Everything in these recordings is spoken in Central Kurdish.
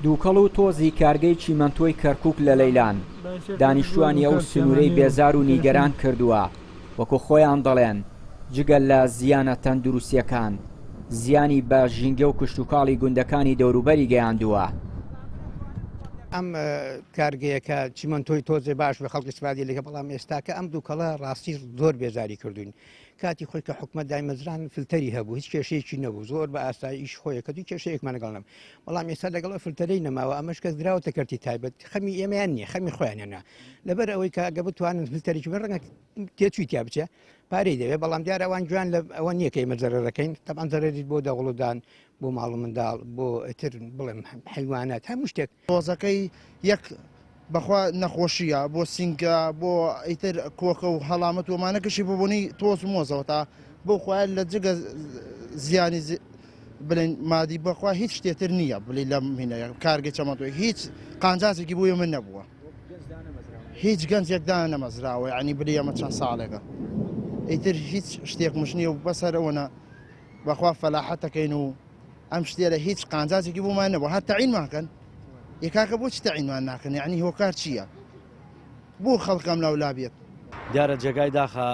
دووکەڵ و تۆزی کارگەی چیمەنتۆی کەرکووک لە لەیلان دانیشتوانی ئەو سنوورەی بێزار و نیگەران کردووە وەکو خۆیان دەڵێن جگەل لە زیانە تەندروستیەکان زیانی بە ژینگە و کشتوکاڵی گوندەکانی دەوروبەری گەیاندووە. ئەم کارگەیەکە چیمەنتۆی تۆزێ باش بە خەڵکی سپادی لەکە بەڵام ئێستاکە ئەم دووکەڵە ڕاستی زۆر بێزاری کردوین کاتی خۆی کە حکومەت دایمەزران فلتەری هەبوو هیچ کێشەیەکی نەبوو زۆر بە ئاساییش خۆیەکە دوی کێشەیەکمان لەگەڵ بەڵام ئێستا لەگەڵ فلتەرەی نەماوە ئەمەش کەس دراوەتە کەرتی تایبەت خەمی ئێمەیان نییە خەمی خۆیانێنە لەبەر ئەوەی کە ئەگە بتوانن فلتەرێکی بن ڕەنگە تێچووی تیا بچێ پارەی دەوێت بەڵام دیارە ئەوان جوان لە ئەوە نییە کە ئێمە زەرەرەکەین تەبان زەرەریت بۆ دەوڵودان بۆ ماڵ و منداڵ بۆ ئەتر بڵێم حیوانات هەموو شتێک تۆزەکەی یەک بەخوا نەخۆشیە بۆ سینگە بۆ ئیتر کۆکە و هەڵامەت ومانەکەشی بۆ بوونی تۆز و مۆزەوە تا بۆ خۆیان لە جگە زیانی بڵێن مادی بەخوا هیچ شتێتر نییە بڵێ لەم هینەیە کارگەی چەمەندۆی هیچ قانجازێکی بۆیە من نەبووە هیچ گەنجێکدا نەمەزراوە ینی بڵێ ئەمە چەند ساڵێکە ئیتر هیچ شتێک مش نییە و بەسەرەوەنە بەخوا فەلاحەتەکەین و ئەم شتێرە هیچ قانجازێکی بۆمان نەبووە هەر تەعینمانکەن یکاکە بۆچی تەعینمان ناکەن یعنی هۆکار چییە بۆ خەڵکەم لاولا بێت دیارە جێگای داخە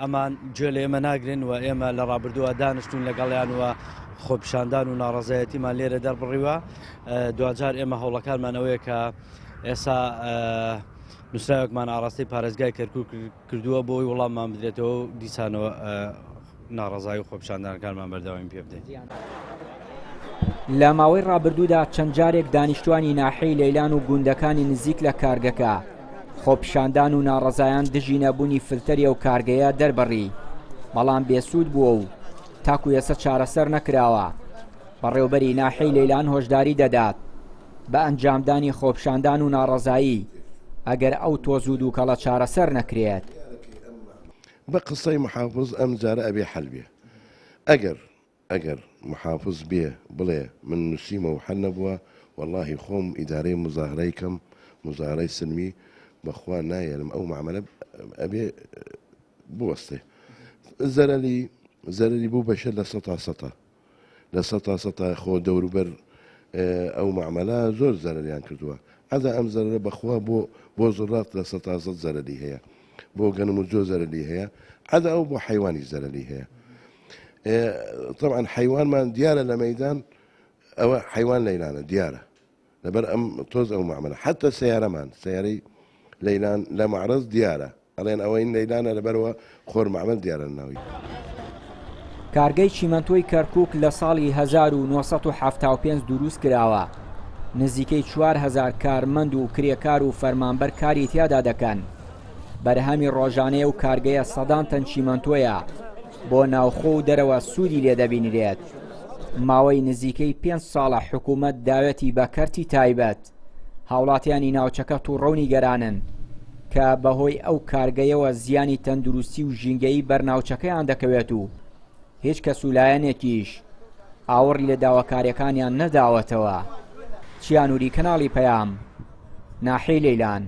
ئەمان گوێ لە ئێمە ناگرن و ئێمە لە ڕابردووە دانیشتون لەگەڵیان وە خۆپیشاندان و ناڕەزایەتیمان لێرە دەربڕیوە دوجار ئێمە هەوڵەکانمان ئەوەیە کە ئێستا نووسراوێکمان ئاڕاستی پارێزگای کەرکووک کردووە بۆی وەڵاممان بدرێتەوە و دیسانەوە ناڕەزای و خۆپیشاندانەکانمان بەردەوامی پێ بدەین. لە ماوەی ڕابردوودا چەند جارێک دانیشتوانی ناحەی لەیلان و گوندەکانی نزیک لە کارگەکە خۆپیشاندان و ناڕەزایان دژی نەبوونی فلتەری ئەو کارگەیە دەربڕی بەڵام بێسوود بووە و تاکو ئێستا چارەسەر نەکراوە بەڕێوەبەری ناحەی لەیلان هۆشداری دەدات بە ئەنجامدانی خۆپیشاندان و ناڕەزایی ئەگەر ئەو تۆز و دووکەڵە چارەسەر نەکرێت. بە قسەی محافظ ئەم جارە ئەبێ حەل بێ ئەگەر محافظ بێ بڵێ من نووسیمە و حەل نەبووە واللهی خۆم ئیدارەی مزاهرەی کەم مزاهرەی سلمی بەخوا نایەلم ئەو معاملە ئەبێ بوەستێ زەرەری بوو بەشە لە لە سەتا خۆ دەوروبەر ئەو معاملە زۆر زەرەریان کردووە ئەدا ئەم زەرە بەخوا بۆ زۆرات لە سەتا زەرەری هەیە بۆ گەنم و جۆ زەرەری هەیە ئەدا ئەو بۆ حیوانی زەرەری هەیە طبعا حیوانمان دیارە لە مەیدان ئەوە حیوان لەیلانە دیارە لەبەر ئەم تۆز ئەو معاملە حتى سیارەمان سیارەی لەیلان لە معرض دیارە ئەڵێن ئەوەی لەیلانە لەبەرەوە خۆر معامل دیارە ناوی. کارگەی چیمەنتۆی کەرکووک لە ساڵی 1975 دروست کراوە نزیکەی 4000 کارمەند و کرێکار و فەرمانبەر کاری تیادا دەکەن بەرهەمی ڕۆژانەیە و کارگەیە سەدان تەن چیمەنتۆیە بۆ ناوخۆ و دەرەوە سوودی لێ دەبینرێت ماوەی نزیکەی 5 ساڵە حکوومەت داوەتی بە کەرتی تایبەت هاوڵاتیانی ناوچەکە تووڕەونی گەرانن کە بەهۆی ئەو کارگەیەوە زیانی تەندروستی و ژینگەیی بەرناوچەکەیان دەکەوێت و هیچ کەسولایەنێکیش ئاوەڕی لە داواکاریەکانیان نەداوەتەوە. چیانووری کەناڵی پەیام ناحەی لەیلان.